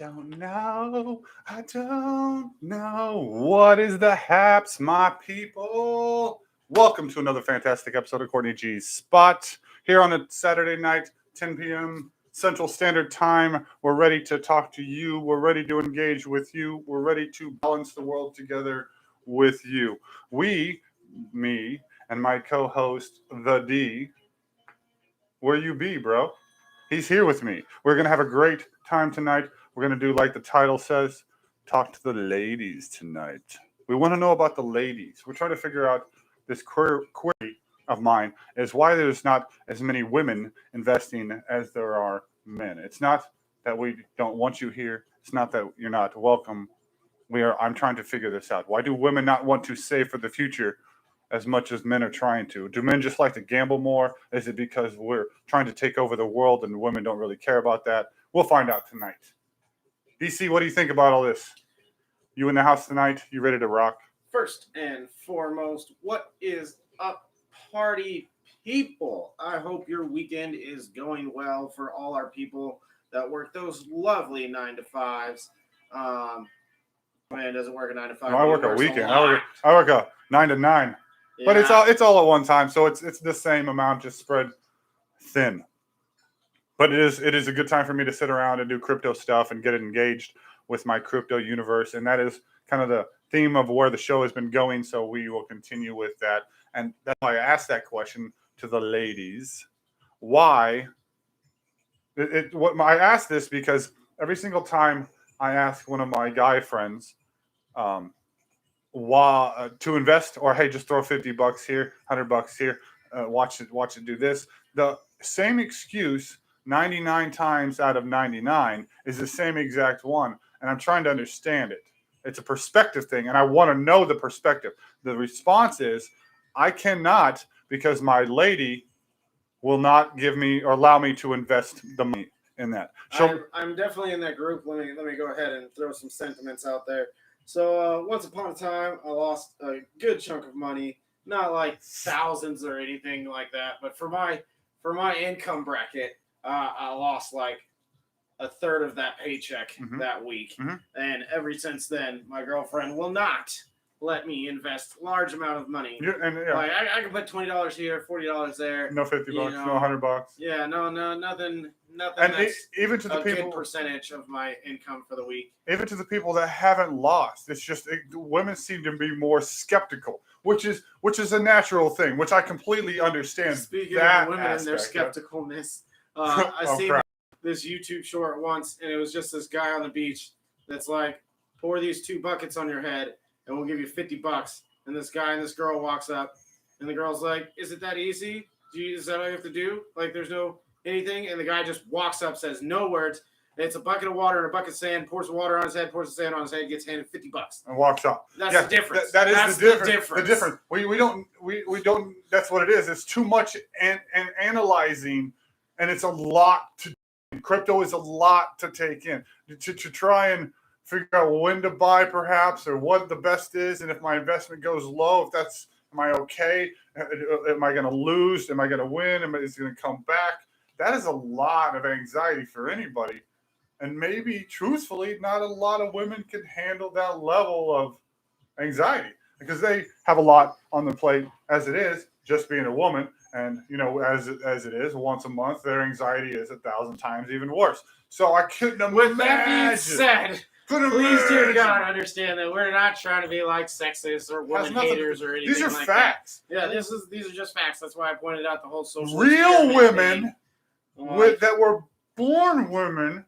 Don't know. I don't know. What is the haps, my people? Welcome to another fantastic episode of Courtney G's Spot here on a Saturday night, 10 p.m. Central Standard Time. We're ready to talk to you. We're ready to engage with you. We're ready to balance the world together with you. Me, and my co-host, the D. Where you be, bro? He's here with me. We're going to have a great time tonight. We're going to do like the title says, talk to the ladies tonight. We want to know about the ladies. We're trying to figure out this query of mine is why there's not as many women investing as there are men. It's not that we don't want you here. It's not that you're not welcome. I'm trying to figure this out. Why do women not want to save for the future as much as men are trying to? Do men just like to gamble more? Is it because we're trying to take over the world and women don't really care about that? We'll find out tonight. DC, what do you think about all this? You in the house tonight? You ready to rock? First and foremost, what is up, party people? I hope your weekend is going well for all our people that work those lovely 9 to 5s. Man doesn't work a 9 to 5. No, I work a weekend. I work a 9 to 9. Yeah. But it's all at one time, so it's the same amount, just spread thin. But it is a good time for me to sit around and do crypto stuff and get engaged with my crypto universe, and that is kind of the theme of where the show has been going. So we will continue with that, and that's why I asked that question to the ladies. Why? I asked this because every single time I ask one of my guy friends, to invest, or hey, just throw $50 here, $100 here, watch it do this. The same excuse 99 times out of 99 is the same exact one, and I'm trying to understand it. It's a perspective thing, and I want to know the perspective. The response is, I cannot because my lady will not give me or allow me to invest the money in that. So I'm definitely in that group. Let me go ahead and throw some sentiments out there. So once upon a time, I lost a good chunk of money, not like thousands or anything like that, but for my income bracket, I lost like a third of that paycheck that week. And ever since then, my girlfriend will not let me invest large amount of money. Like I can put $20 here, $40 there. No $50, no $100. Yeah, no, nothing. And that's even to the people, good percentage of my income for the week. Even to the people that haven't lost, it's just women seem to be more skeptical, which is a natural thing, which I completely understand. Speaking of women and their skepticalness, I seen this YouTube short once, and it was just this guy on the beach that's like, pour these 2 buckets on your head, and we'll give you $50. And this guy and this girl walks up, and the girl's like, "Is it that easy? Is that all you have to do? Like, there's no anything?" And the guy just walks up, says no words. It's a bucket of water and a bucket of sand. Pours the water on his head, pours the sand on his head, gets handed $50 and walks off. That's the difference. That's the difference. The difference. We don't. That's what it is. It's too much and analyzing, and it's a lot to. Crypto is a lot to take in to try and figure out when to buy, perhaps, or what the best is, and if my investment goes low, am I okay? Am I going to lose? Am I going to win? Is it going to come back? That is a lot of anxiety for anybody. And maybe, truthfully, not a lot of women can handle that level of anxiety because they have a lot on the plate as it is, just being a woman. And, as it is, once a month, their anxiety is 1,000 times even worse. So I couldn't imagine. With that being said, please, dear God, understand that we're not trying to be like sexist or women haters or anything. These are like facts. That. Yeah, these are just facts. That's why I pointed out the whole social. Real women that were born women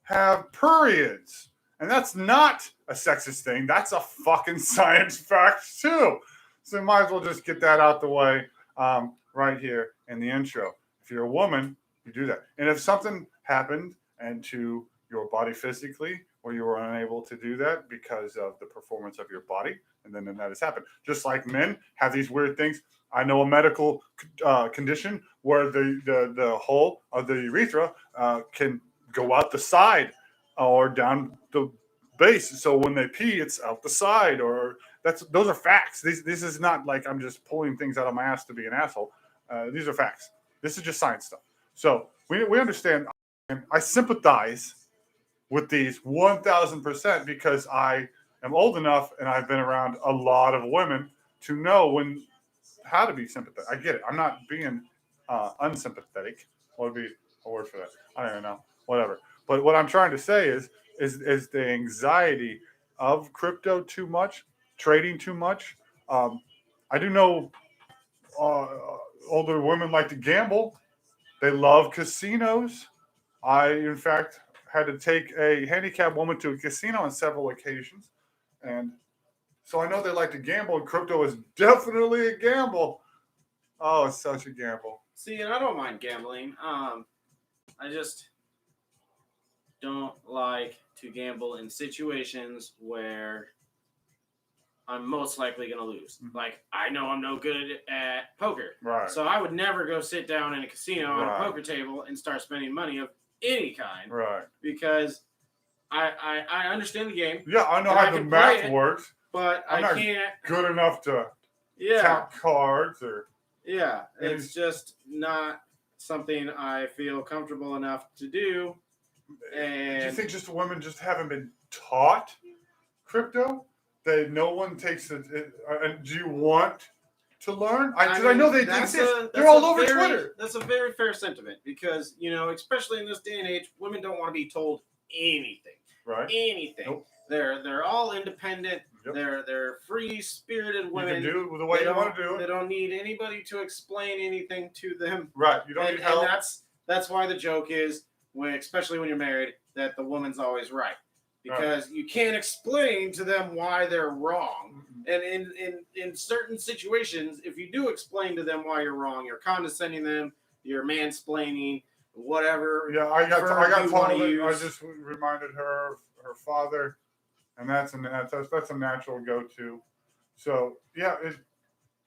have periods, and that's not a sexist thing. That's a fucking science fact too. So might as well just get that out the way right here in the intro. If you're a woman, you do that, and if something happened and to your body physically, or you were unable to do that because of the performance of your body, and then that has happened. Just like men have these weird things. I know a medical condition where the hole of the urethra can go out the side or down the base. So when they pee, it's out the side. Or those are facts. This is not like I'm just pulling things out of my ass to be an asshole. These are facts. This is just science stuff. So we understand. I sympathize with these 1,000% because I am old enough and I've been around a lot of women to know how to be sympathetic. I get it. I'm not being unsympathetic. What would be a word for that? I don't even know. Whatever. But what I'm trying to say is the anxiety of crypto too much, trading too much. I do know uh, older women like to gamble. They love casinos. I, in fact, had to take a handicapped woman to a casino on several occasions. And so I know they like to gamble, and crypto is definitely a gamble. Oh, it's such a gamble. See, and I don't mind gambling. I just don't like to gamble in situations where I'm most likely going to lose. Like, I know I'm no good at poker. Right. So I would never go sit down in a casino on a poker table and start spending money of any kind. Right. Because I understand the game. Yeah, I know how the math works. But I'm not can't. Good enough to count cards or. Yeah, it's just not something I feel comfortable enough to do. And do you think just women just haven't been taught crypto? That no one takes it. And do you want to learn? I know they exist. They're all over Twitter. That's a very fair sentiment because, especially in this day and age, women don't want to be told anything. Right. Anything. Nope. They're all independent. Yep. They're free-spirited women. You can do it the way you want to do it. They don't need anybody to explain anything to them. Right. You don't need help. And that's why the joke is, especially when you're married, that the woman's always right. Because you can't explain to them why they're wrong. And in certain situations, if you do explain to them why you're wrong, you're condescending them, you're mansplaining, whatever. Yeah, I got told. I just reminded her of her father, and that's a natural go-to. So yeah,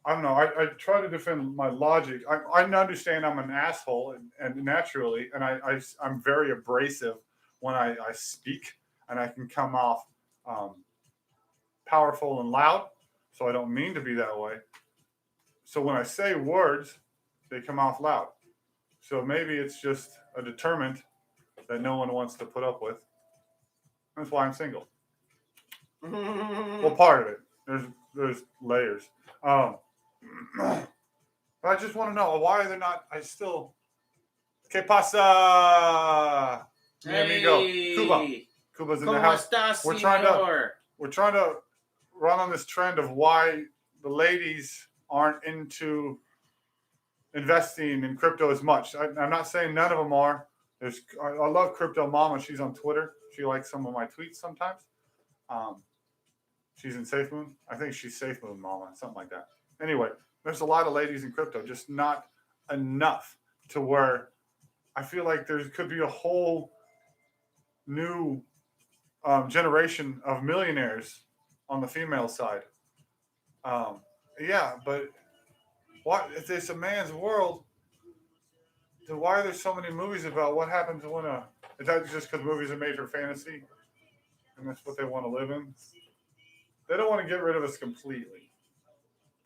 I don't know. I try to defend my logic. I understand I'm an asshole, and naturally, and I'm very abrasive when I speak. And I can come off powerful and loud, so I don't mean to be that way. So when I say words, they come off loud. So maybe it's just a deterrent that no one wants to put up with. That's why I'm single. Well, part of it. There's layers. But I just want to know why they're not. Que pasa? There we go. Cuba. Cuba's in the house. We're trying to run on this trend of why the ladies aren't into investing in crypto as much. I'm not saying none of them are. I love Crypto Mama. She's on Twitter. She likes some of my tweets sometimes. She's in Safe Moon. I think she's Safe Moon Mama, something like that. Anyway, there's a lot of ladies in crypto, just not enough to where I feel like there could be a whole new generation of millionaires on the female side. Yeah, but what if it's a man's world? Then why are there so many movies about what happens when is that just because movies are made for fantasy and that's what they want to live in? They don't want to get rid of us completely.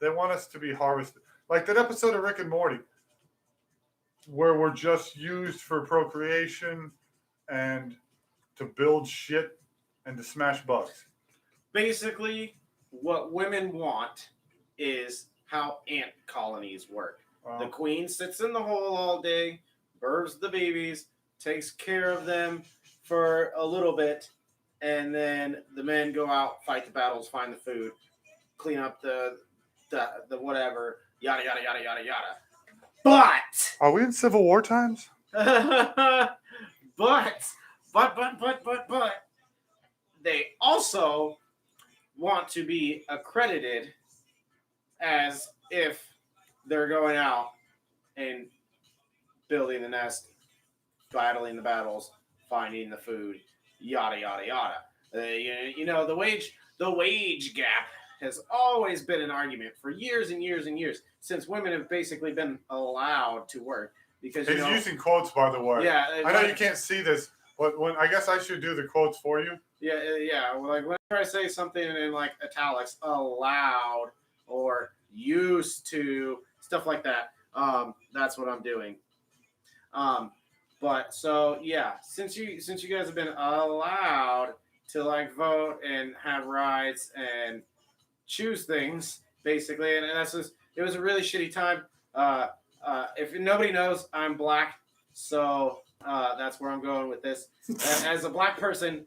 They want us to be harvested. Like that episode of Rick and Morty where we're just used for procreation and to build shit and to smash bugs. Basically, what women want is how ant colonies work. The queen sits in the hole all day, births the babies, takes care of them for a little bit, and then the men go out, fight the battles, find the food, clean up the whatever, yada, yada, yada, yada, yada. But! Are we in Civil War times? But, they also want to be accredited as if they're going out and building the nest, battling the battles, finding the food, yada, yada, yada. The wage gap has always been an argument for years and years and years since women have basically been allowed to work. Because he's using quotes, by the way. Yeah, I know you can't see this, but I guess I should do the quotes for you. Yeah. Well, like whenever I say something in like italics, allowed or used to, stuff like that, that's what I'm doing. But so yeah, since you guys have been allowed to like vote and have rights and choose things basically, and that's just it was a really shitty time. If nobody knows, I'm black, so that's where I'm going with this. As a black person,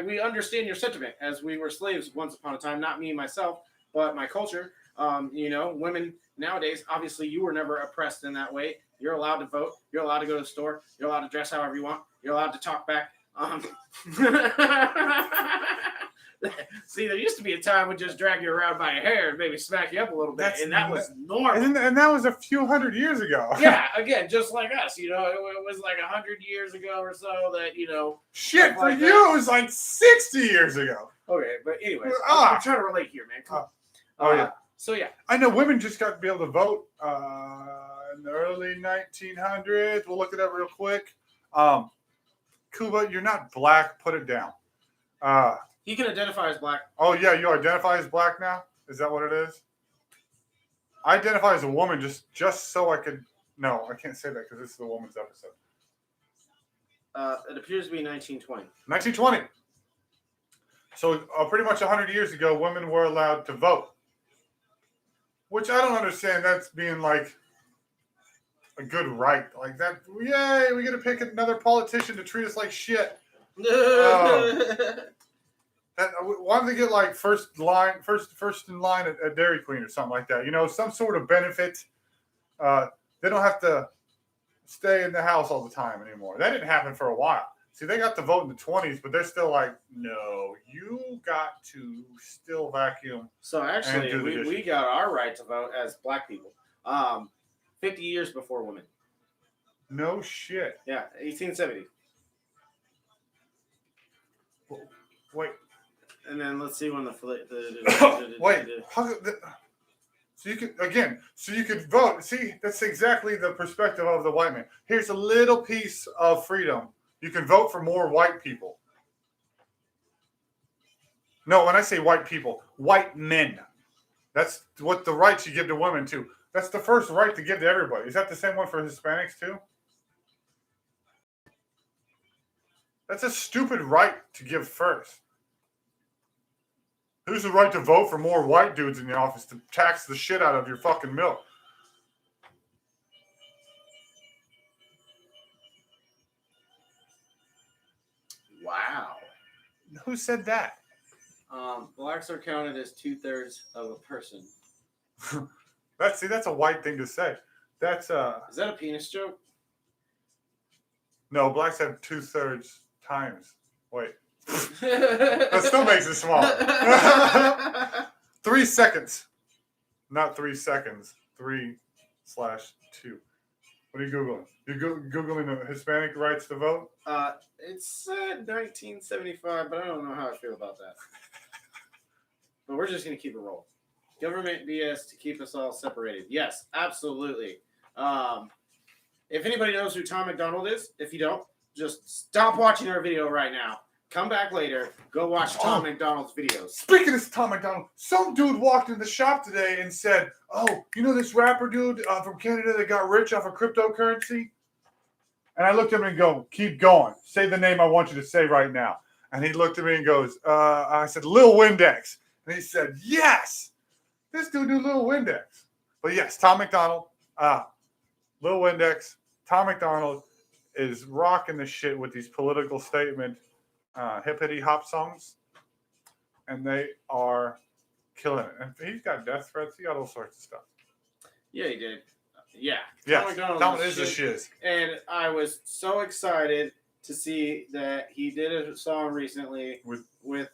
we understand your sentiment, as we were slaves once upon a time. Not me myself, but my culture. Women nowadays, obviously, you were never oppressed in that way. You're allowed to vote. You're allowed to go to the store. You're allowed to dress however you want. You're allowed to talk back. See, there used to be a time when just drag you around by your hair and maybe smack you up a little bit, and that was normal. And that was a few hundred years ago. Yeah, again, just like us, it was like 100 years ago or so that, Shit, for like you, it was like 60 years ago. Okay, but anyways, I'm trying to relate here, man. Come on. Yeah. So, yeah. I know women just got to be able to vote in the early 1900s. We'll look it up real quick. Cuba, you're not black. Put it down. He can identify as black. Oh, yeah, you identify as black now? Is that what it is? I identify as a woman just so I could... No, I can't say that because this is a woman's episode. It appears to be 1920. 1920. So pretty much 100 years ago, women were allowed to vote. Which I don't understand. That's being like a good right. Like that, yay, we get to pick another politician to treat us like shit. Why don't they get like first in line at Dairy Queen or something like that? Some sort of benefit. They don't have to stay in the house all the time anymore. That didn't happen for a while. See, they got to vote in the 20s, but they're still like, no, you got to still vacuum. So actually, we got our right to vote as black people 50 years before women. No shit. Yeah, 1870. Wait. And then let's see when wait. So you could vote. See, that's exactly the perspective of the white man. Here's a little piece of freedom. You can vote for more white people. No, when I say white people, white men. That's what the rights you give to women too. That's the first right to give to everybody. Is that the same one for Hispanics too? That's a stupid right to give first. Who's the right to vote for more white dudes in the office to tax the shit out of your fucking milk? Wow. Who said that? Blacks are counted as 2/3 of a person. That's a white thing to say. That's Is that a penis joke? No, blacks have 2/3 times. Wait. That still makes it small. 3 seconds. Not 3 seconds. 3/2. What are you Googling? You're Googling the Hispanic rights to vote? It said 1975, but I don't know how I feel about that. But we're just going to keep it rolling. Government BS to keep us all separated. Yes, absolutely. If anybody knows who Tom McDonald is, if you don't, just stop watching our video right now. Come back later. Go watch Tom McDonald's videos. Speaking of Tom McDonald, some dude walked in the shop today and said, "Oh, you know this rapper dude from Canada that got rich off of cryptocurrency?" And I looked at him and go, "Keep going. Say the name I want you to say right now." And he looked at me and goes, I said, "Lil Windex." And he said, "Yes, this dude knew Lil Windex." But yes, Tom McDonald, Lil Windex, Tom McDonald is rocking the shit with these political statement hippity hop songs, and they are killing it. And he's got death threats. He got all sorts of stuff. Yeah, he did. Yeah. Tom is the shiz. And I was so excited to see that he did a song recently with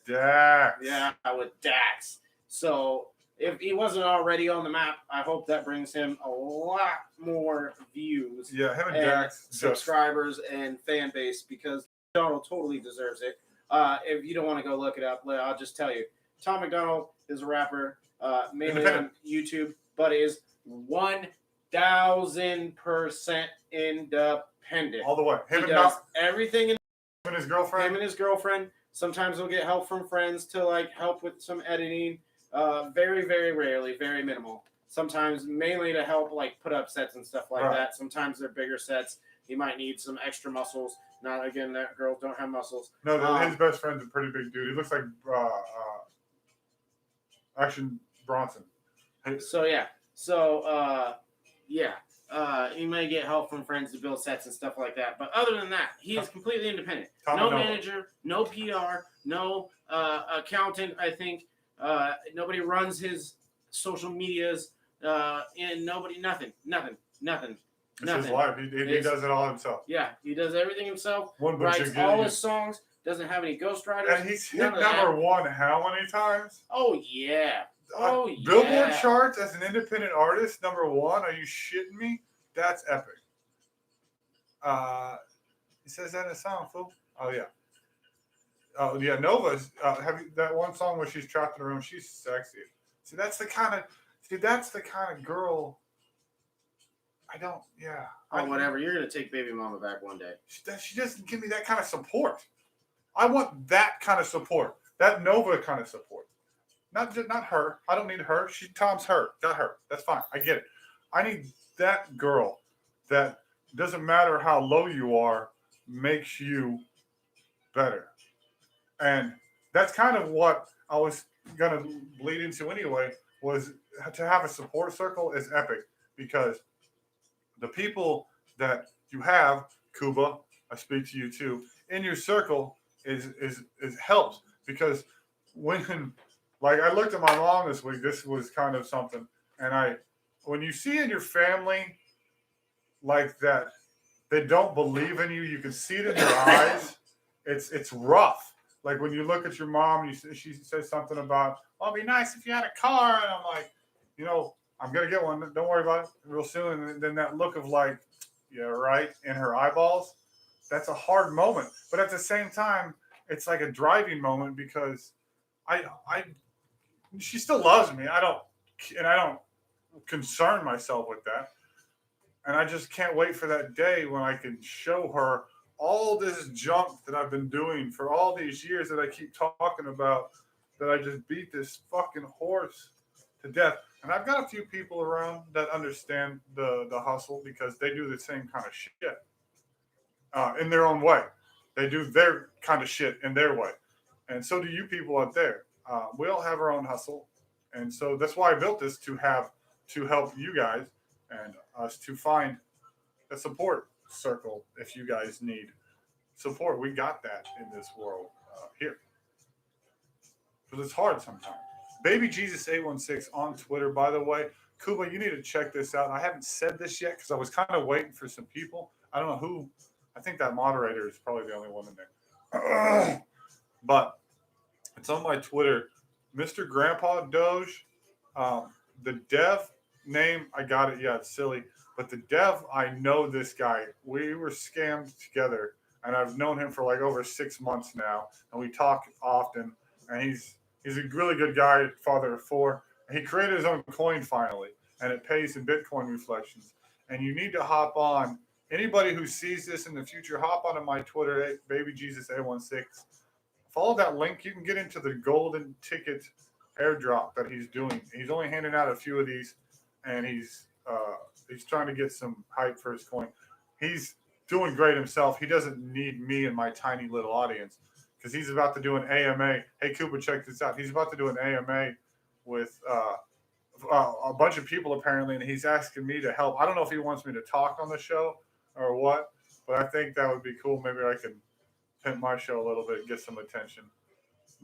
Dax. Yeah, with Dax. So if he wasn't already on the map, I hope that brings him a lot more views. Yeah, him and Dax. Subscribers and fan base, because Donald totally deserves it. If you don't want to go look it up, I'll just tell you. Tom McDonald is a rapper, mainly on YouTube, but is 1,000% independent. All the way. He does everything. Him and his girlfriend. Him and his girlfriend. Sometimes he'll get help from friends to like help with some editing. Very, very rarely, very minimal. Sometimes mainly to help like put up sets and stuff like that. Sometimes they're bigger sets. He might need some extra muscles. Not again that girls don't have muscles. No, his best friend's a pretty big dude. He looks like Action Bronson. So yeah. He may get help from friends to build sets and stuff like that. But other than that, he is completely independent. No manager, no PR, no accountant. I think nobody runs his social medias, and nothing. It's his life. He does it all himself. Yeah, he does everything himself. One writes all his songs. Doesn't have any ghostwriters. And he's hit number one how many times? Oh yeah. Billboard charts as an independent artist, number one. Are you shitting me? That's epic. He says that in a song, fool. Oh yeah. Oh yeah, Nova's have you, that one song where she's trapped in a room. She's sexy. See, that's the kind of girl. I don't. Yeah. Whatever. You're gonna take baby mama back one day. She doesn't give me that kind of support. I want that kind of support. That Nova kind of support. Not her. I don't need her. Tom's her. Got her. That's fine. I get it. I need that girl that doesn't matter how low you are, makes you better. And that's kind of what I was going to bleed into anyway, was to have a support circle is epic because the people that you have, Kuba, I speak to you too, in your circle is helps because when like I looked at my mom this week, this was kind of something, and when you see in your family like that, they don't believe in you. You can see it in their eyes. It's rough. Like when you look at your mom, she says something about, "Oh, it'd be nice if you had a car," and I'm like, I'm gonna get one. Don't worry about it, real soon. And then that look of like, yeah, right, in her eyeballs. That's a hard moment, but at the same time, it's like a driving moment because she still loves me. I don't concern myself with that. And I just can't wait for that day when I can show her all this junk that I've been doing for all these years that I keep talking about, that I just beat this fucking horse to death. And I've got a few people around that understand the hustle because they do the same kind of shit in their own way. They do their kind of shit in their way. And so do you people out there. We all have our own hustle. And so that's why I built this to help you guys and us to find a support circle if you guys need support. We got that in this world here. Because it's hard sometimes. BabyJesus816 on Twitter, by the way. Kuba, you need to check this out. I haven't said this yet because I was kind of waiting for some people. I don't know who. I think that moderator is probably the only one in there. But it's on my Twitter. Mr. Grandpa Doge. The dev name, I got it. Yeah, it's silly. But the dev, I know this guy. We were scammed together. And I've known him for like over 6 months now. And we talk often. And he's a really good guy, father of 4. He created his own coin finally. And it pays in Bitcoin reflections. And you need to hop on. Anybody who sees this in the future, hop onto my Twitter, BabyJesus816. Follow that link. You can get into the golden ticket airdrop that he's doing. He's only handing out a few of these, and he's trying to get some hype for his coin. He's doing great himself. He doesn't need me and my tiny little audience because he's about to do an AMA. Hey, Cooper, check this out. He's about to do an AMA with a bunch of people apparently, and he's asking me to help. I don't know if he wants me to talk on the show or what, but I think that would be cool. Maybe I can pimp my show a little bit and get some attention.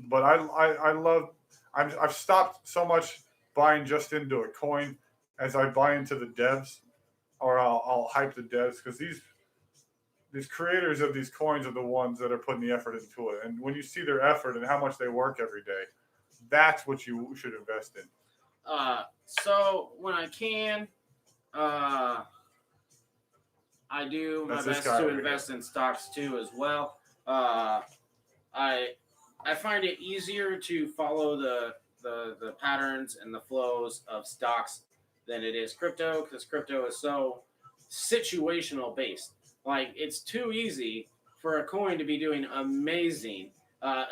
But I've stopped so much buying just into a coin as I buy into the devs, or I'll hype the devs because these creators of these coins are the ones that are putting the effort into it. And when you see their effort and how much they work every day, that's what you should invest in. So when I can, I do my best to invest in stocks too as well. I find it easier to follow the patterns and the flows of stocks than it is crypto because crypto is so situational based. Like it's too easy for a coin to be doing amazing.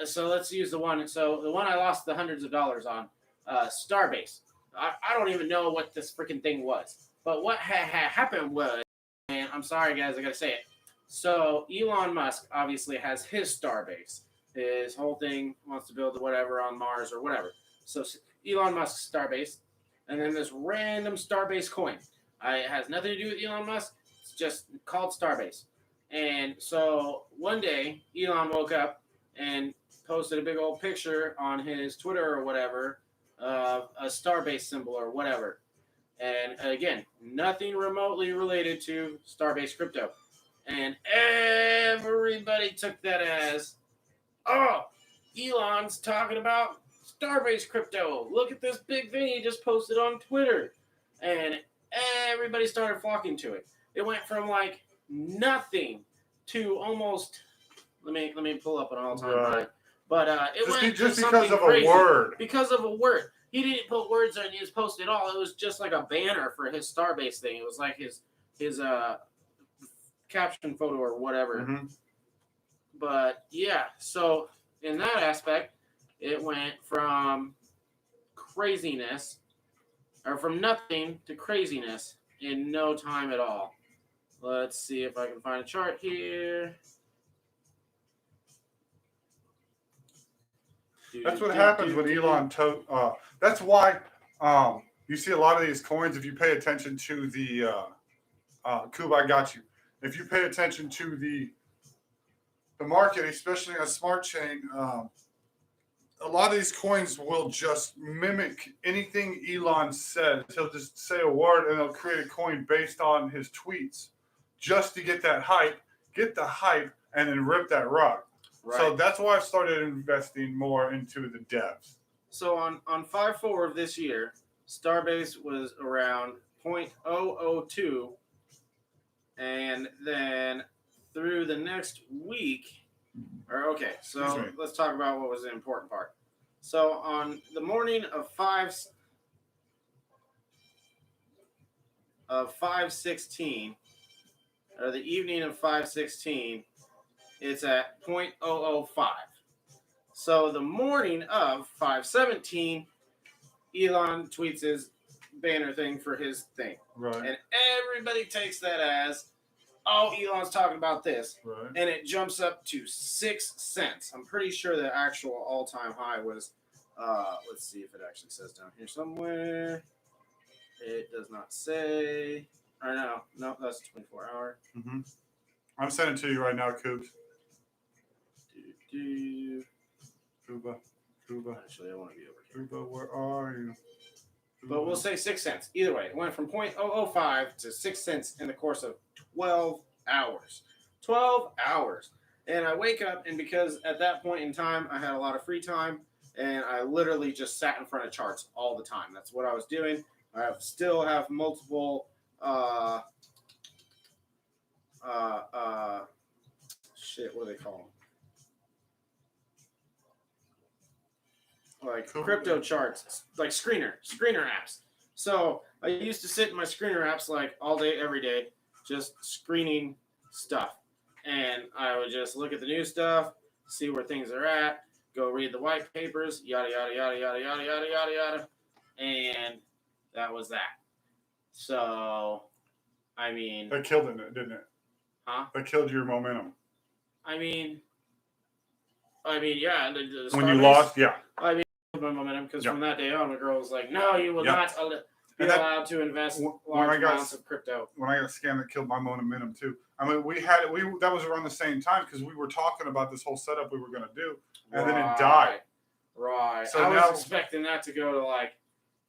So let's use the one. So the one I lost the hundreds of dollars on, Starbase. I don't even know what this freaking thing was. But what happened was, and I'm sorry, guys. I gotta say it. So Elon Musk obviously has his Starbase. His whole thing wants to build whatever on Mars or whatever. So Elon Musk's Starbase, and then this random Starbase coin. It has nothing to do with Elon Musk. It's just called Starbase. And so one day, Elon woke up and posted a big old picture on his Twitter or whatever of a Starbase symbol or whatever. And again, nothing remotely related to Starbase crypto. And everybody took that as, oh, Elon's talking about Starbase crypto. Look at this big thing he just posted on Twitter. And everybody started flocking to it. It went from like nothing to almost, let me pull up an all-time high. But it went just to because of crazy. a word. Because of a word. He didn't put words on his post at all. It was just like a banner for his Starbase thing. It was like his caption photo or whatever. Mm-hmm. But yeah, so in that aspect, it went from craziness, or from nothing to craziness in no time at all. Let's see if I can find a chart here. That's what happens when Elon that's why you see a lot of these coins. If you pay attention to the Cube, I got you. If you pay attention to the market, especially a smart chain, a lot of these coins will just mimic anything Elon says. He'll just say a word and he'll create a coin based on his tweets just to get that hype, and then rip that rug. Right. So that's why I started investing more into the devs. So on 5/4 of this year, Starbase was around 0.002, and then through the next week, so let's talk about what was the important part. So on the morning of 5/16, or the evening of 5/16, it's at 0.005. So the morning of 5/17, Elon tweets his banner thing for his thing. Right. And everybody takes that as, oh, Elon's talking about this. Right. And it jumps up to 6 cents. I'm pretty sure the actual all-time high was, let's see if it actually says down here somewhere. It does not say. Or no, that's 24-hour. Mm-hmm. I'm sending it to you right now, Coops. Cuba. Actually, I want to be over here. Cuba, where are you? Cuba. But we'll say 6 cents. Either way, it went from 0.005 to 6 cents in the course of 12 hours. 12 hours. And I wake up, and because at that point in time, I had a lot of free time, and I literally just sat in front of charts all the time. That's what I was doing. I still have multiple what do they call them? Like crypto charts, like screener apps. So I used to sit in my screener apps like all day, every day, just screening stuff. And I would just look at the new stuff, see where things are at, go read the white papers, yada, yada, yada, yada, yada, yada, yada, yada. And that was that. So, I mean... That killed it, didn't it? Huh? That killed your momentum. I mean, yeah. The when you lost, yeah. I mean, my momentum, because from that day on, the girl was like, no, you will not be allowed to invest large amounts of crypto. When I got scammed, it killed my momentum too. I mean, that was around the same time because we were talking about this whole setup we were going to do, and then it died. Right. So I was expecting that to go to like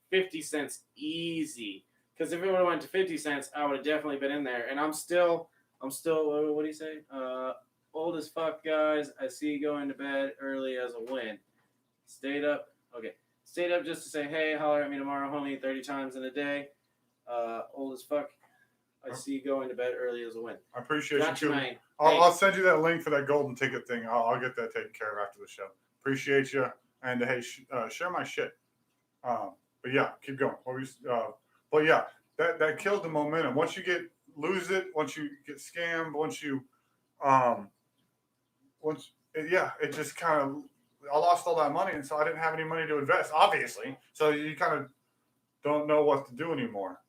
50 cents easy, because if it would have went to 50 cents, I would have definitely been in there. And I'm still, what do you say? Old as fuck, guys. I see you going to bed early as a win. Stayed up just to say, hey, holler at me tomorrow, homie, 30 times in a day. Old as fuck. I see you going to bed early as a win. I appreciate you too. Man. I'll send you that link for that golden ticket thing. I'll get that taken care of after the show. Appreciate you. And hey, share my shit. But yeah, keep going. But yeah, that killed the momentum. Once you lose it, once you get scammed, it just kind of, I lost all that money, and so I didn't have any money to invest, obviously. So you kind of don't know what to do anymore.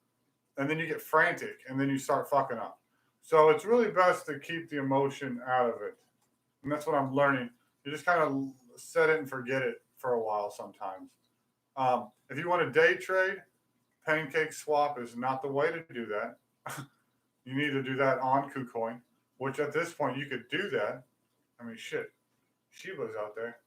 And then you get frantic, and then you start fucking up. So it's really best to keep the emotion out of it. And that's what I'm learning. You just kind of set it and forget it for a while sometimes. If you want to day trade, pancake swap is not the way to do that. You need to do that on KuCoin, which at this point you could do that. I mean, shit, Shiba's out there.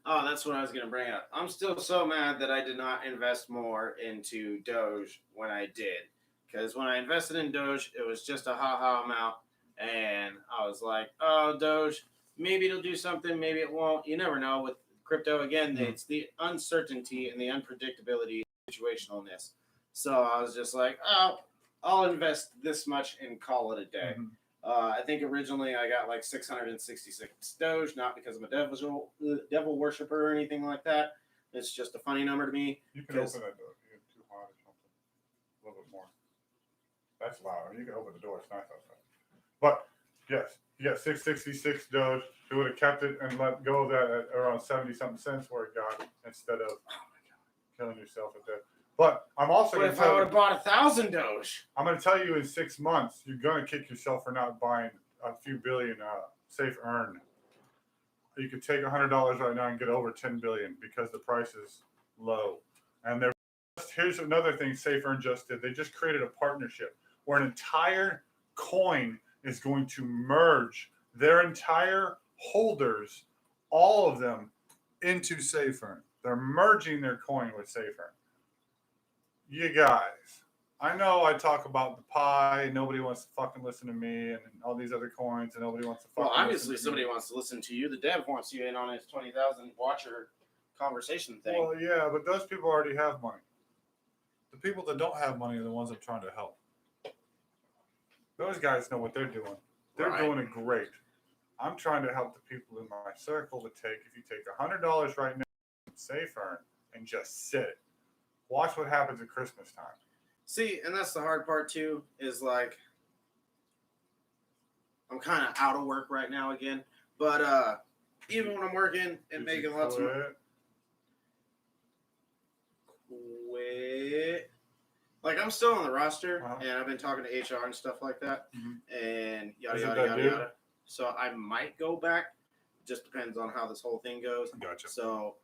Oh, that's what I was going to bring up. I'm still so mad that I did not invest more into Doge when I did. Because when I invested in Doge, it was just a ha-ha amount. And I was like, oh, Doge, maybe it'll do something, maybe it won't. You never know. With crypto, again, it's the uncertainty and the unpredictability, situationalness. So I was just like, oh, I'll invest this much and call it a day. Mm-hmm. I think originally I got like 666 Doge, not because I'm a devil worshiper or anything like that. It's just a funny number to me. You can open that door. You get too hot or something. A little bit more. That's loud. You can open the door. It's nice outside. But yes, you got 666 Doge. You would have kept it and let go of that at around 70-something cents where it got instead of killing yourself at that. But I'm also What if I would have bought 1,000 Doge? I'm going to tell you in 6 months, you're going to kick yourself for not buying a few billion Safearn. You could take $100 right now and get over 10 billion because the price is low. And here's another thing Safearn just did. They just created a partnership where an entire coin is going to merge their entire holders, all of them, into Safearn. They're merging their coin with Safearn. You guys, I know I talk about the pie. Nobody wants to fucking listen to me and all these other coins, and nobody wants to fucking. Well, obviously somebody wants to listen to you. The dev wants you in on his 20,000 watcher conversation thing. Well, yeah, but those people already have money. The people that don't have money are the ones I'm trying to help. Those guys know what they're doing. They're doing it great. I'm trying to help the people in my circle to take. If you take $100 right now, Safearn, and just sit it. Watch what happens at Christmas time. See, and that's the hard part too, is like, I'm kind of out of work right now again, but even when I'm working and making lots of money. Like, I'm still on the roster, and I've been talking to HR and stuff like that, and yada, yada, yada, yada. So I might go back. It just depends on how this whole thing goes. Gotcha. So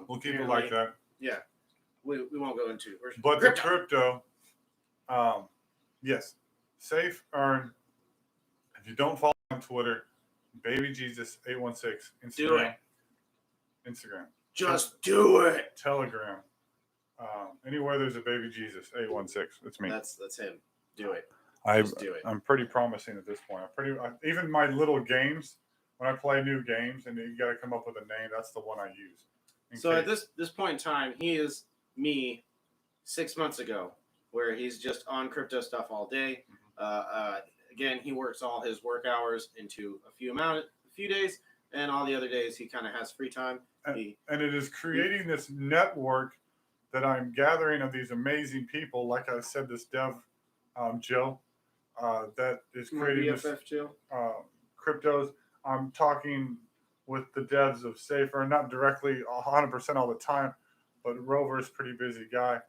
we'll keep it like that. Yeah. We won't go into it. But the crypto, yes, Safearn. If you don't follow on Twitter, BabyJesus816, Instagram. Do it. Instagram. Just do it. Telegram. Anywhere there's a BabyJesus816, it's me. That's him. Do it. Just do it. I'm pretty promising at this point. Even my little games, when I play new games and you got to come up with a name, that's the one I use. So at this point in time, he is me 6 months ago, where he's just on crypto stuff all day. Again, he works all his work hours into a few days, and all the other days he kind of has free time. And it is creating this network that I'm gathering of these amazing people. Like I said, this dev, Joe, that is creating this cryptos. I'm talking with the devs of Safearn, not directly 100% all the time, but Rover is a pretty busy guy.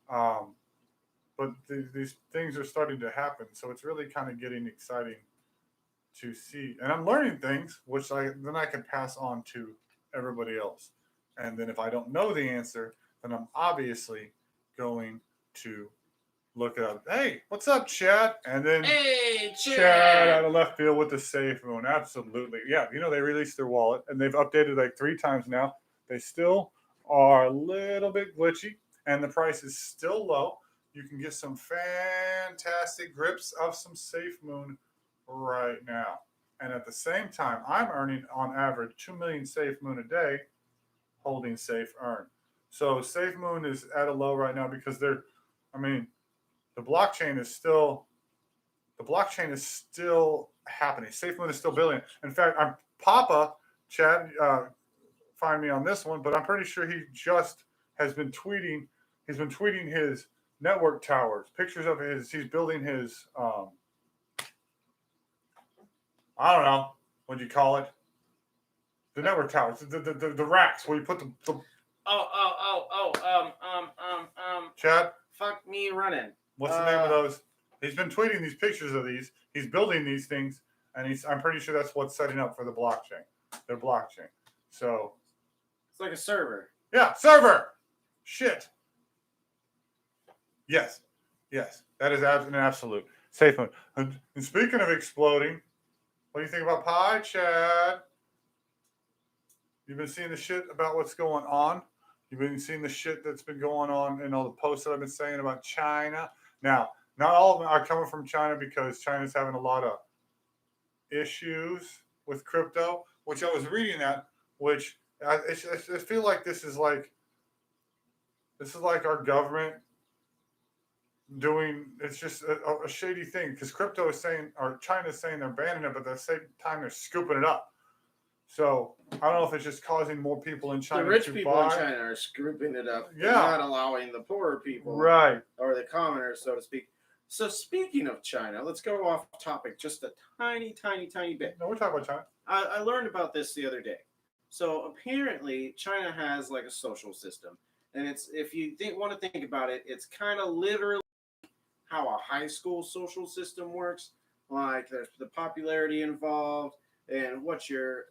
But these things are starting to happen. So it's really kind of getting exciting to see. And I'm learning things, which I can pass on to everybody else. And then if I don't know the answer, then I'm obviously going to look it up. Hey, what's up, Chad? And then hey, Chad out of left field with the Safearn. Absolutely. Yeah, they released their wallet, and they've updated like 3 times now. They still are a little bit glitchy, and the price is still low. You can get some fantastic grips of some Safearn right now. And at the same time, I'm earning on average 2 million Safearn a day holding Safearn. So Safearn is at a low right now because the blockchain is still happening. Safearn is still building. In fact, Chad, find me on this one, but I'm pretty sure he just has been tweeting. He's been tweeting his network towers, pictures of he's building his, I don't know, what do you call it? The network towers, the racks where you put the Chad? Fuck me running. What's the name of those? He's been tweeting these pictures of these. He's building these things, and I'm pretty sure that's what's setting up for the blockchain. Their blockchain. So It's like a server. yeah, server. Shit. Yes. That is an absolute safe mode. And speaking of exploding, what do you think about Pi, Chad? You've been seeing the shit about what's going on. You've been seeing the shit that's been going on in all the posts that I've been saying about China. Now, not all of them are coming from China because China's having a lot of issues with crypto, which I was reading that, which I feel like this is like our government doing, it's just a shady thing because crypto is saying, or China's saying they're banning it, but at the same time they're scooping it up. So I don't know if it's just causing more people in China. The rich to people buy. in China are scooping it up. Yeah. Not allowing the poorer people, right, or the commoners, so to speak. So speaking of China, let's go off topic just a tiny bit. No, we're talking about China. I learned about this the other day. So apparently China has like a social system. And it's, if you want to think about it, it's kind of literally how a high school social system works. Like there's the popularity involved and what your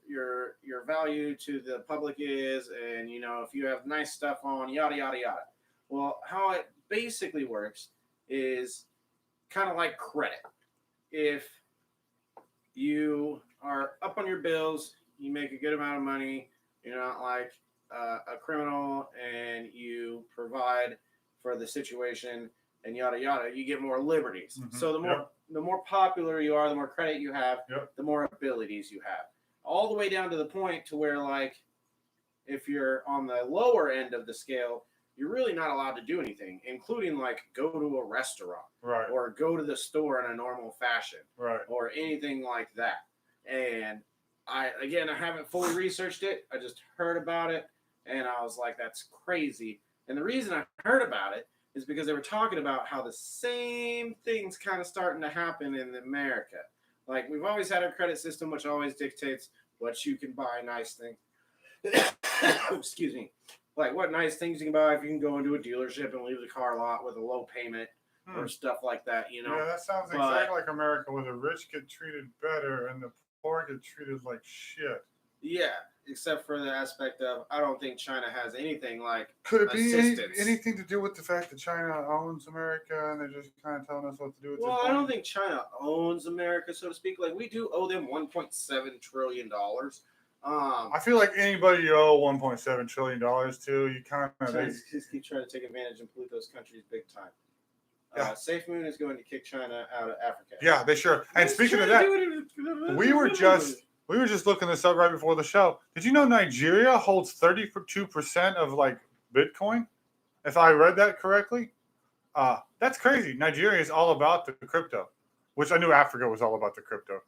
value to the public is, and you know, if you have nice stuff on, yada yada yada. Well, how it basically works is kind of like credit. If you are up on your bills, you make a good amount of money, you're not like a criminal, and you provide for the situation and yada yada, you get more liberties. Mm-hmm. So the more popular you are, the more credit you have, the more abilities you have. All the way down to the point to where, like, if you're on the lower end of the scale, you're really not allowed to do anything, including like go to a restaurant, right, or go to the store in a normal fashion, right, or anything like that. And I haven't fully researched it. I just heard about it, and I was like, that's crazy. And the reason I heard about it is because they were talking about how the same thing's kind of starting to happen in America. Like, we've always had our credit system, which always dictates what you can buy, nice things. Excuse me. Like what nice things you can buy if you can go into a dealership and leave the car lot with a low payment or stuff like that, you know? Yeah, that sounds exactly like America, where the rich get treated better and the poor get treated like shit. Yeah, except for the aspect of, I don't think China has anything like Could it be anything to do with the fact that China owns America and they're just kind of telling us what to do with it? Well, I don't think China owns America, so to speak. Like, we do owe them $1.7 trillion. I feel like anybody you owe $1.7 trillion to, you kind of just keep trying to take advantage and pollute those countries big time. Yeah. Safearn is going to kick China out of Africa. Yeah, they sure. And speaking of that, we were just looking this up right before the show. Did you know Nigeria holds 32% of like Bitcoin? If I read that correctly, that's crazy. Nigeria is all about the crypto, which I knew Africa was all about the crypto.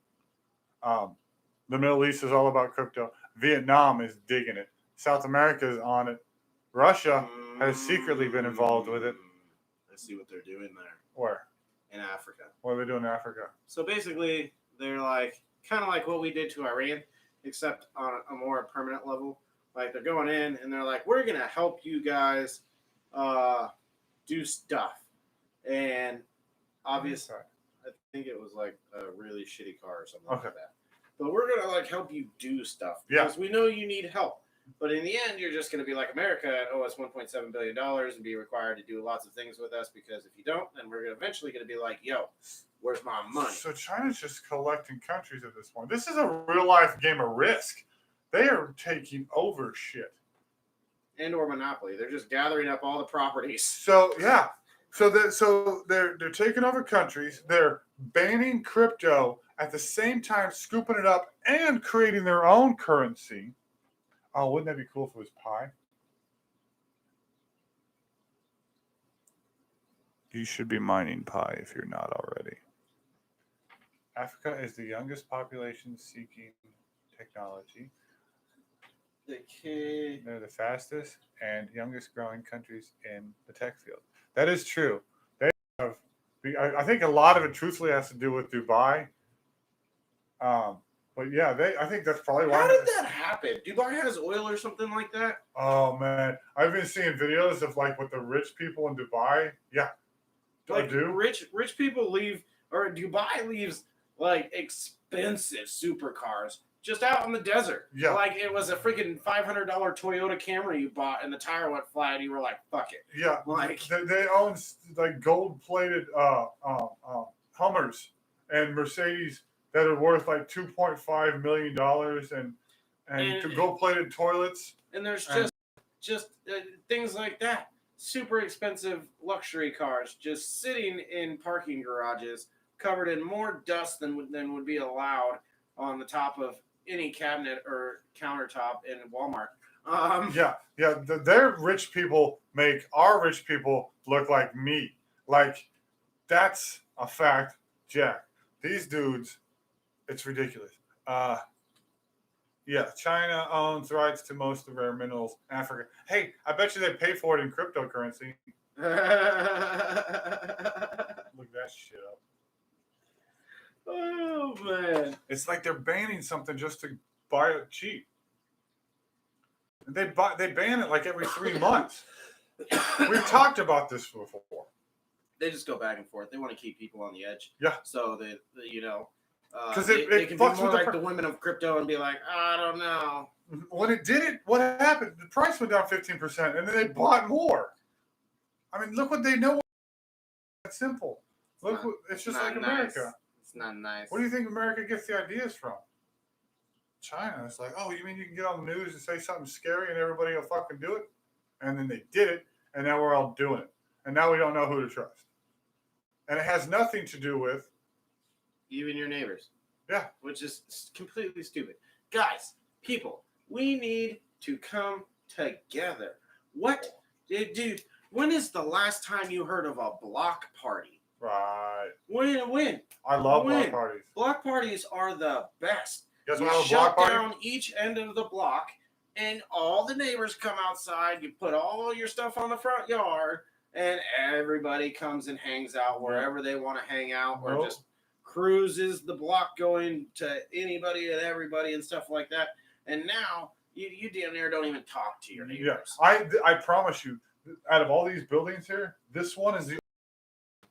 The Middle East is all about crypto. Vietnam is digging it. South America is on it. Russia has secretly been involved with it. Let's see what they're doing there. Where? In Africa. What are they doing in Africa? So basically, they're like kind of like what we did to Iran, except on a more permanent level. Like, they're going in and they're like, we're gonna help you guys do stuff. And obviously, I think it was like a really shitty car or something like that. But we're gonna like help you do stuff because we know you need help. But in the end, you're just gonna be like America and owe us $1.7 billion and be required to do lots of things with us, because if you don't, then we're eventually gonna be like, yo, where's my money? So China's just collecting countries at this point. This is a real life game of Risk. They are taking over shit. And or Monopoly. They're just gathering up all the properties. So yeah. So they're taking over countries. They're banning crypto at the same time, scooping it up and creating their own currency. Oh, wouldn't that be cool if it was Pi? You should be mining Pi if you're not already. Africa is the youngest population seeking technology. They're the fastest and youngest growing countries in the tech field. That is true. They have, I think a lot of it truthfully has to do with Dubai. But yeah, I think that's probably why. How did that happen? Dubai has oil or something like that? Oh man, I've been seeing videos of like with the rich people in Dubai. Yeah, Like do? rich people leave, or Dubai leaves like expensive supercars just out in the desert. Yeah. Like it was a freaking $500 Toyota Camry you bought, and the tire went flat, and you were like, "Fuck it." Yeah. Like They own like gold-plated Hummers and Mercedes that are worth like $2.5 million and gold-plated toilets. And there's just things like that. Super expensive luxury cars just sitting in parking garages, covered in more dust than would be allowed on the top of any cabinet or countertop in Walmart. Their rich people make our rich people look like me. Like, that's a fact, Jack. These dudes, it's ridiculous. China owns rights to most of rare minerals in Africa. Hey, I bet you they pay for it in cryptocurrency. Look that shit up. Oh, man. It's like they're banning something just to buy it cheap. They ban it like every 3 months. We've talked about this before. They just go back and forth. They want to keep people on the edge. Yeah. So they because they can be more like the the women of crypto and be like, I don't know. When it did it, what happened? The price went down 15%, and then they bought more. I mean, look what they know. It's simple. It's just like America. Nice. It's not nice. What do you think America gets the ideas from? China. It's like, oh, you mean you can get on the news and say something scary and everybody will fucking do it? And then they did it, and now we're all doing it. And now we don't know who to trust. And it has nothing to do with even your neighbors. Yeah. Which is completely stupid. Guys, people, we need to come together. What? Dude, when is the last time you heard of a block party? Right. When? I love block parties. Block parties are the best. You shut down each end of the block, and all the neighbors come outside. You put all your stuff on the front yard, and everybody comes and hangs out wherever they want to hang out, or just cruises the block going to anybody and everybody and stuff like that. And now you damn near don't even talk to your neighbors. Yeah, I promise you, out of all these buildings here, this one is the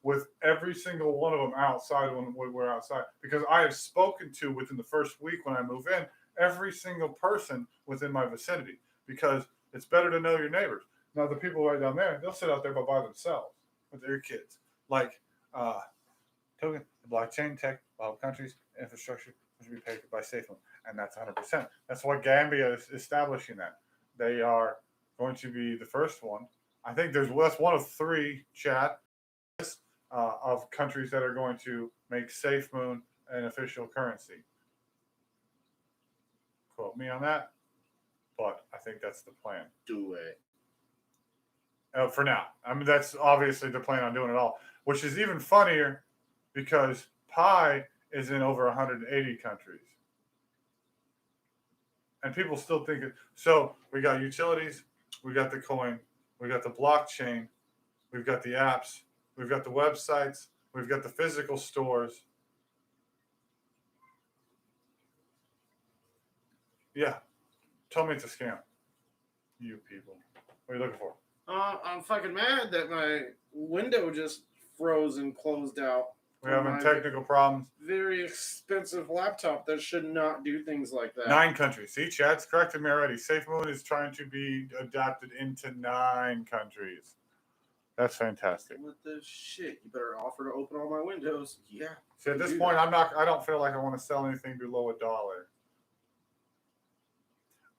with every single one of them outside when we're outside, because I have spoken to within the first week when I move in every single person within my vicinity, because it's better to know your neighbors. Now the people right down there, they'll sit out there by themselves with their kids. Like token, the blockchain tech, all countries, infrastructure should be paid by Safearn, and that's 100%. That's why Gambia is establishing that. They are going to be the first one. I think that's one of 3 of countries that are going to make SafeMoon an official currency. Quote me on that, but I think that's the plan. Do it. For now. I mean, that's obviously the plan on doing it all, which is even funnier because Pi is in over 180 countries. And people still think it. So we got utilities, we got the coin, we got the blockchain, we've got the apps, we've got the websites, we've got the physical stores. Yeah. Tell me it's a scam. You people. What are you looking for? I'm fucking mad that my window just froze and closed out. We're having technical problems. Very expensive laptop that should not do things like that. 9 countries. See, Chad's corrected me already. SafeMoon is trying to be adapted into 9 countries. That's fantastic. What the shit? You better offer to open all my windows. Yeah. See, at this point, I don't feel like I want to sell anything below $1.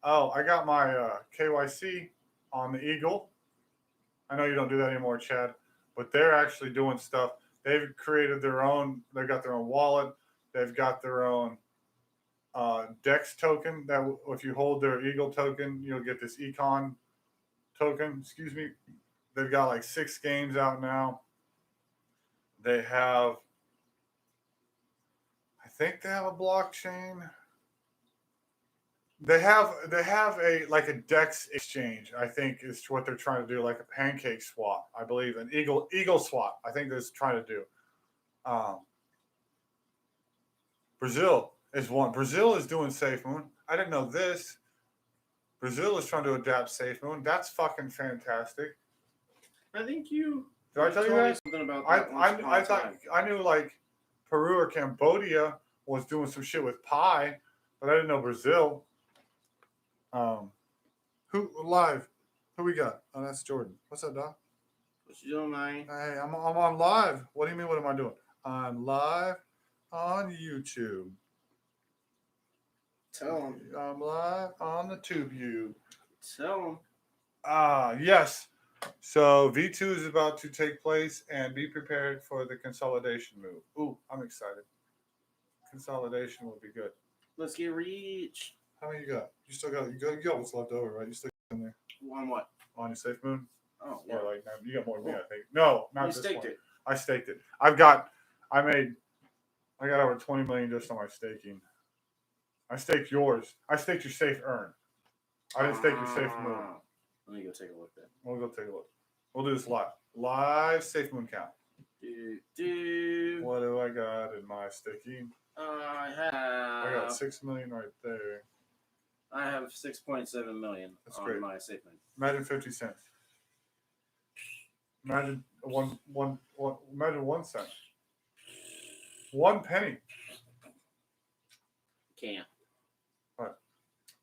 Oh, I got my KYC on the Eagle. I know you don't do that anymore, Chad, but they're actually doing stuff. They've created their own. They've got their own wallet. They've got their own DEX token. That if you hold their Eagle token, you'll get this Econ token. Excuse me. They've got like 6 games out now. They have. I think they have a blockchain. They have a DEX exchange. I think is what they're trying to do, like a pancake swap. I believe an Eagle swap. I think they're trying to do. Brazil is one. Brazil is doing SafeMoon. I didn't know this. Brazil is trying to adapt SafeMoon. That's fucking fantastic. I think you Did I tell you told me that? something about that once upon I a thought time. I knew like Peru or Cambodia was doing some shit with pie, but I didn't know Brazil. Who live? Who we got? Oh, that's Jordan. What's up, Doc? What you doing, man? Hey, I'm on live. What do you mean? What am I doing? I'm live on YouTube. Tell him. I'm live on the tube. You. Tell him. Yes. So V2 is about to take place, and be prepared for the consolidation move. Ooh, I'm excited. Consolidation will be good. Let's get rich. How many you got? You still got you got what's left over, right? You still got in there On what? on your safe moon? Oh, yeah. Or like you got more than me, I think. No, not You this staked one. it. I staked it. I got over 20 million just on my staking. I staked yours. I staked your Safearn. I didn't stake your safe moon. Let me go take a look then. We'll go take a look. We'll do this live. Live safe moon count. What do I got in my staking? I got 6 million right there. I have 6.7 million That's on great. my safe moon. Imagine 50 cents. Imagine imagine 1 cent. 1 penny. Can't. What?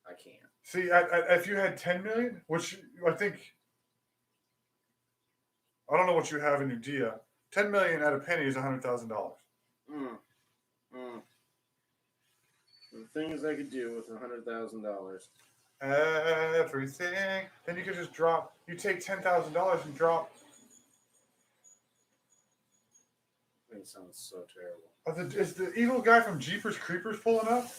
I can't. See, if you had 10 million, which I think, I don't know what you have in your DIA. 10 million at a penny is $100,000. The things I could do with $100,000. Everything. Then you could just drop. You take $10,000 and drop. That sounds so terrible. Is the evil guy from Jeepers Creepers pulling up?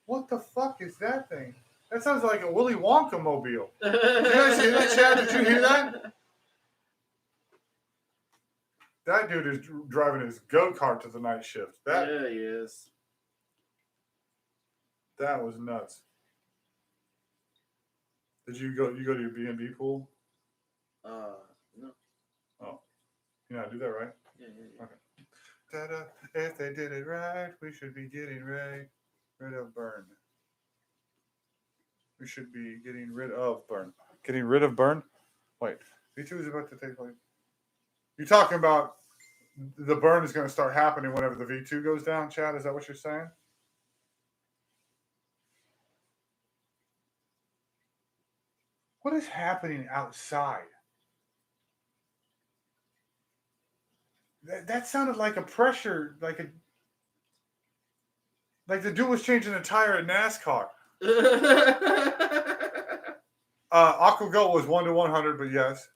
What the fuck is that thing? That sounds like a Willy Wonka mobile. Did you guys hear that, Chad? Did you hear that? That dude is driving his go-kart to the night shift. Yeah, he is. That was nuts. Did you go to your B&B pool? No. Oh. You know how to do that, right? Yeah. Okay. Ta-da. If they did it right, we should be getting rid of burn. We should be getting rid of burn. Getting rid of burn? Wait. V2 is about to take place. You're talking about the burn is going to start happening whenever the V2 goes down, Chad? Is that what you're saying? What is happening outside? That sounded like a pressure, like the dude was changing a tire at NASCAR. Aquago was 1 to 100, but yes.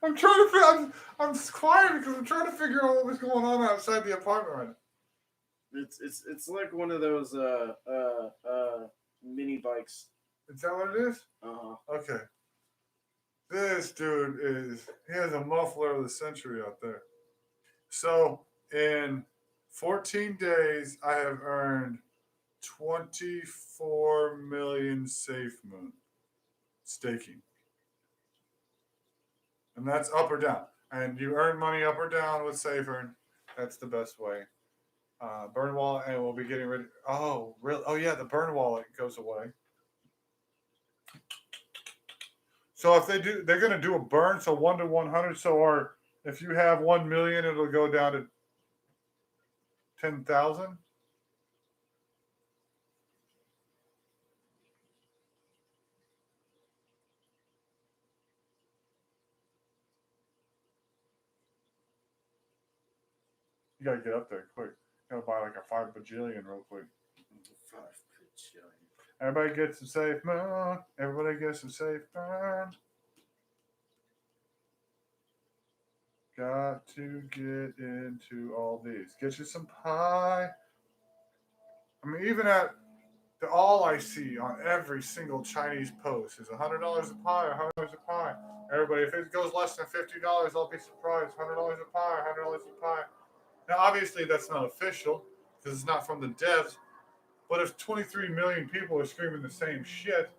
I'm trying to. I'm quiet because I'm trying to figure out what was going on outside the apartment right now. It's like one of those mini bikes. Is that what it is? Okay. This dude he has a muffler of the century out there. So in 14 days, I have earned 24 million safe moon staking. And that's up or down. And you earn money up or down with Safearn. That's the best way. Burn wallet, and we'll be getting rid of. Oh, really? Oh, yeah, the burn wallet goes away. So if they're going to do a burn, so 1 to 100. So if you have 1 million, it'll go down to 10,000. You gotta get up there quick. You gotta buy like a 5 bajillion real quick. 5 bajillion. Everybody gets some safe moon. Everybody gets some safe burn. Got to get into all these. Get you some pie. I mean, even at all I see on every single Chinese post is $100 a pie, $100 a pie. Everybody, if it goes less than $50, I'll be surprised. $100 a pie, $100 a pie. Now, obviously, that's not official because it's not from the devs. But if 23 million people are screaming the same shit,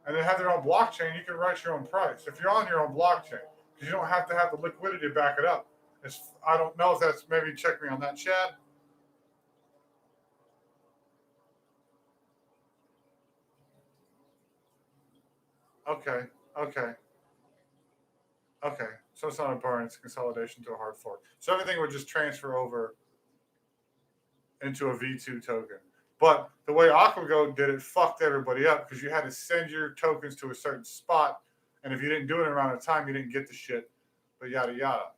and they have their own blockchain, you can write your own price. If you're on your own blockchain, You don't have to have the liquidity to back it up. I don't know if that's, maybe check me on that, Chad. Okay. So it's not a burn, it's a consolidation to a hard fork. So everything would just transfer over into a V2 token. But the way AquaGo did it fucked everybody up because you had to send your tokens to a certain spot, and if you didn't do it around the time, you didn't get the shit. But yada yada.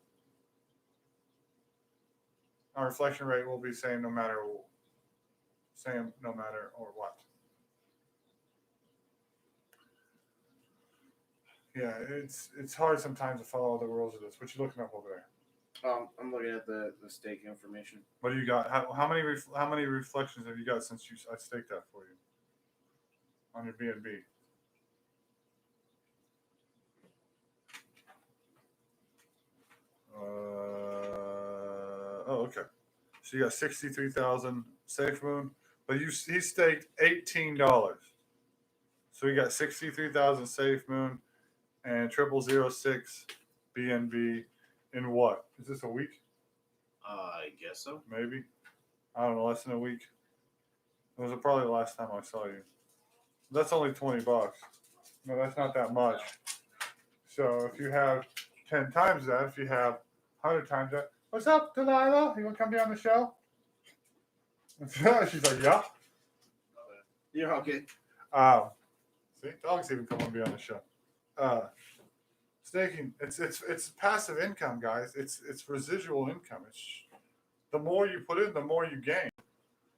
Our reflection rate will be same no matter or what. Yeah, it's hard sometimes to follow the rules of this. What you looking up over there? I'm looking at the stake information. What do you got? How many reflections have you got since I staked that for you on your BNB? Okay. So you got 63,000 SafeMoon, but he staked $18. So you got 63,000 SafeMoon and 0006 BNB in what? Is this a week? I guess so. Maybe. I don't know, less than a week. It was probably the last time I saw you. That's only $20. No, that's not that much. So if you have 10 times that, if you have 100 times that, what's up, Delilah? You want to come be on the show? She's like, yeah. You're okay. See, dogs even come and be on the show. Staking, it's passive income, guys. It's residual income. It's the more you put in, the more you gain.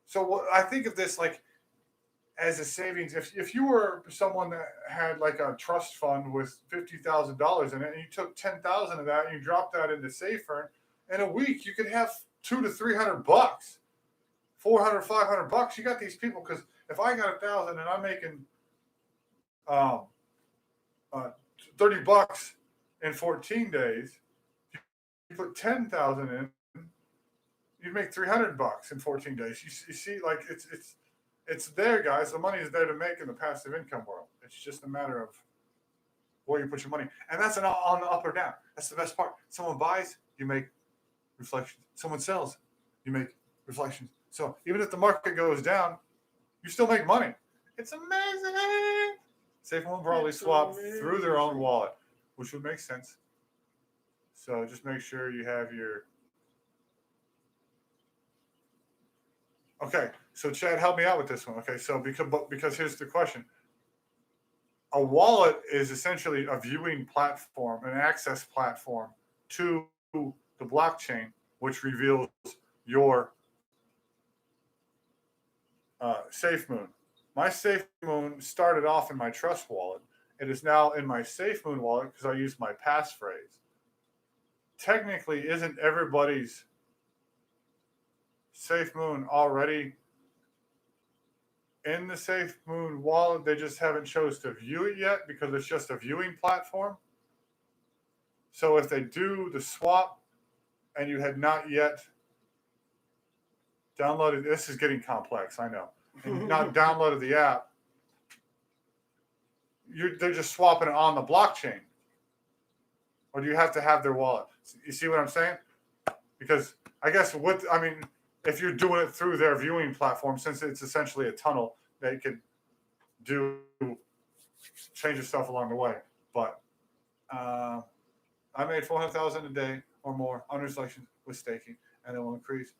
So what I think of this like as a savings. If you were someone that had like a trust fund with $50,000 in it, and you took 10,000 of that and you dropped that into Safearn, in a week you could have $200 to $300, $400, $500. You got these people because if I got 1,000 and I'm making $30 in 14 days, you put 10,000 in, you'd make $300 in 14 days. You see, like it's there, guys. The money is there to make in the passive income world. It's just a matter of where you put your money, and that's on the up or down. That's the best part. Someone buys, you make reflections. Someone sells, you make reflections. So even if the market goes down, you still make money. It's amazing. Safearn probably swap through their own wallet, which would make sense. So just make sure you have your. Okay, so Chad, help me out with this one. Okay, so because here's the question. A wallet is essentially a viewing platform, an access platform to the blockchain, which reveals your SafeMoon. My SafeMoon started off in my Trust wallet. It is now in my SafeMoon wallet because I use my passphrase. Technically, isn't everybody's SafeMoon already in the SafeMoon wallet? They just haven't chose to view it yet because it's just a viewing platform. So if they do the swap and you had not yet downloaded, this is getting complex, I know, and not downloaded the app, they're just swapping it on the blockchain. Or do you have to have their wallet? You see what I'm saying? Because I guess if you're doing it through their viewing platform, since it's essentially a tunnel, they could change stuff along the way. But I made 400,000 a day or more on reflection with staking, and it will increase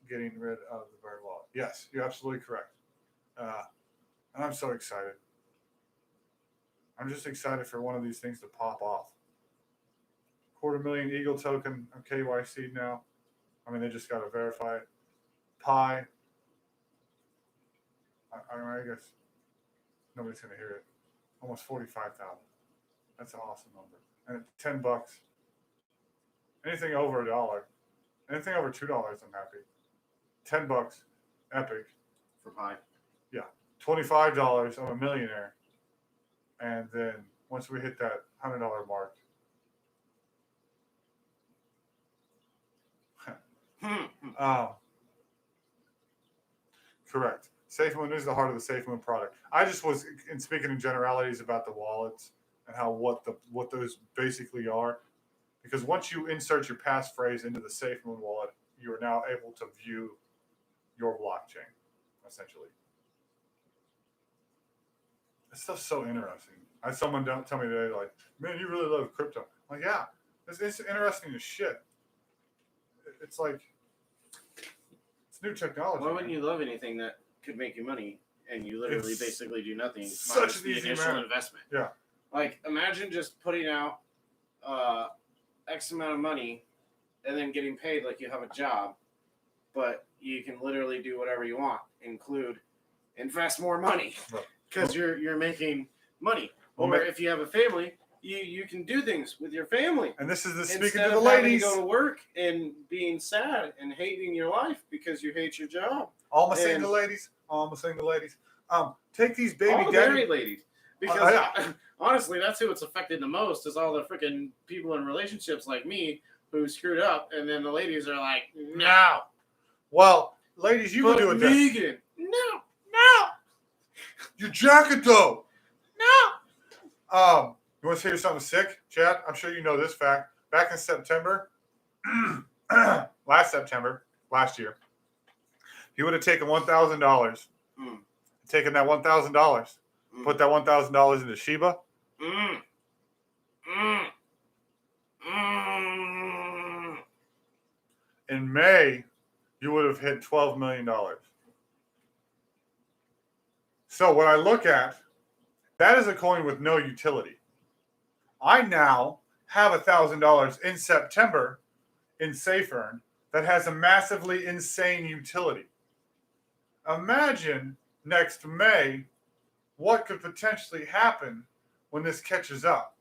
getting rid of the bird wallet. Yes, you're absolutely correct. And I'm so excited. I'm just excited for one of these things to pop off. 250,000 Eagle token on KYC now. I mean, they just got to verify it. Pi. I guess nobody's going to hear it. Almost 45,000. That's an awesome number. And at $10, anything over $1, anything over $2, I'm happy. $10, epic. For Pi. Yeah. $25, I'm a millionaire. And then once we hit that $100 mark, correct. SafeMoon is the heart of the SafeMoon product. I just was speaking in generalities about the wallets and how what those basically are. Because once you insert your passphrase into the Safearn wallet, you are now able to view your blockchain, essentially. This stuff's so interesting. I had someone tell me today, like, man, you really love crypto. I'm like, yeah, it's interesting as shit. It's like, it's new technology. Why wouldn't you love anything that could make you money and you literally basically do nothing? Such an the easy initial man. investment. Yeah. Like, imagine just putting out X amount of money and then getting paid like you have a job, but you can literally do whatever you want, include invest more money because you're making money. Or if you have a family, you can do things with your family. And this is the speaking Instead to the of having ladies. to go to work and being sad and hating your life because you hate your job. All my single ladies. Take these baby all the daddy married ladies. Because honestly, that's who it's affected the most is all the freaking people in relationships like me who screwed up, and then the ladies are like, no. Well, ladies, you can do it. Megan, no. Your jacket though. No. You want to hear something sick, Chad? I'm sure you know this fact. Back in September, last year, he would have taken $1,000, taken that $1,000, put that $1,000 into Shiba. In May, you would have hit $12 million. So what I look at, that is a coin with no utility. I now have $1,000 in September in Safearn that has a massively insane utility. Imagine next May what could potentially happen when this catches up.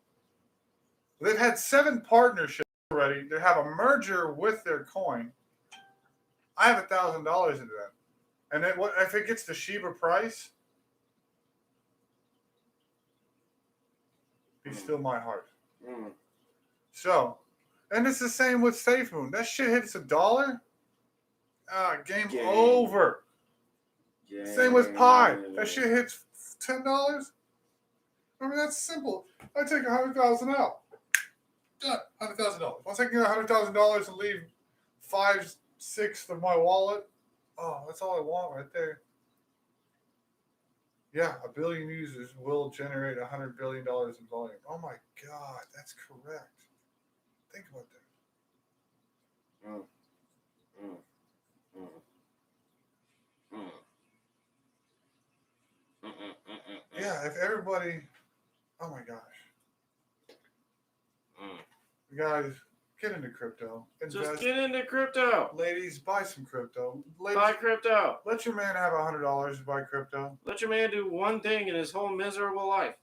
They've had 7 partnerships already. They have a merger with their coin. I have $1,000 into that. And then what if it gets the Shiba price? Be still my heart. So, and it's the same with Safearn. That shit hits $1. Game over. Same with Pi. That shit hits $10. I mean, that's simple. I take $100,000 out. Done. $100,000. Once I get $100,000 and leave 5/6 of my wallet, that's all I want right there. Yeah, 1 billion users will generate $100 billion in volume. Oh my God, that's correct. Think about that. Yeah, if everybody, oh my gosh. Guys, get into crypto. Just get into crypto. Ladies, buy some crypto. Ladies, buy crypto. Let your man have $100 to buy crypto. Let your man do one thing in his whole miserable life.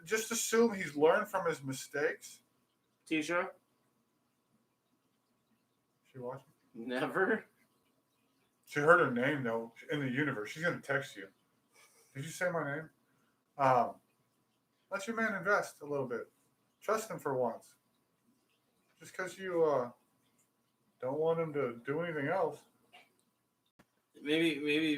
Just assume he's learned from his mistakes. Tisha? She watching? Never. She heard her name, though, in the universe. She's going to text you. Did you say my name? Let your man invest a little bit. Trust him for once. Just because you don't want him to do anything else. Maybe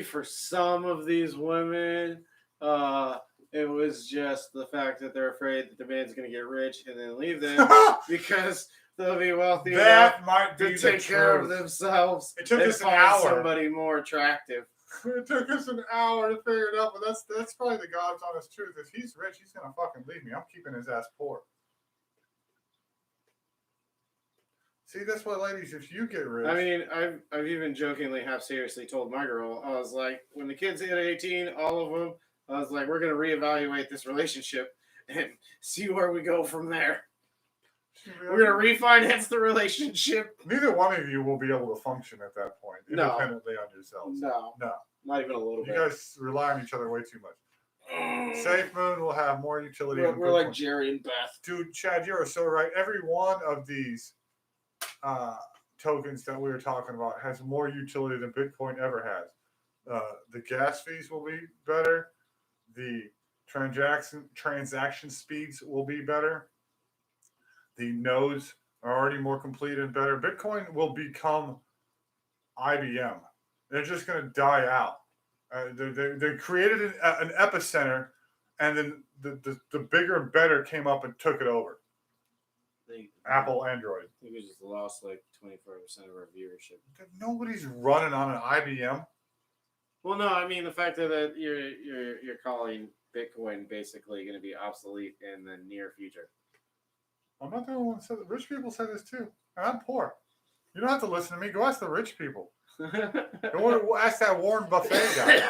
for some of these women, it was just the fact that they're afraid that the man's going to get rich and then leave them because they'll be wealthy enough to take care of themselves. It took us an find hour. Somebody more attractive. It took us an hour to figure it out, but that's probably the God's honest truth. If he's rich, he's going to fucking leave me. I'm keeping his ass poor. See, that's why, ladies, if you get rich. I mean, I've even jokingly, half seriously told my girl, I was like, when the kids hit 18, all of them, I was like, we're going to reevaluate this relationship and see where we go from there. We're going to refinance the relationship. Neither one of you will be able to function at that point independently on yourselves. No. Not even a little bit. You guys rely on each other way too much. Safearn will have more utility. We're like Jerry and Beth. Dude, Chad, you're so right. Every one of these tokens that we were talking about has more utility than Bitcoin ever has. The gas fees will be better. The transaction speeds will be better. The nodes are already more complete and better. Bitcoin will become IBM. They're just going to die out. They created an epicenter, and then the bigger and better came up and took it over. Apple, Android. I think we just lost like 25% of our viewership. Nobody's running on an IBM. Well, no, I mean the fact that you're calling Bitcoin basically going to be obsolete in the near future. I'm not the only one who said that. Rich people say this too. And I'm poor. You don't have to listen to me. Go ask the rich people. Go ask that Warren Buffett guy.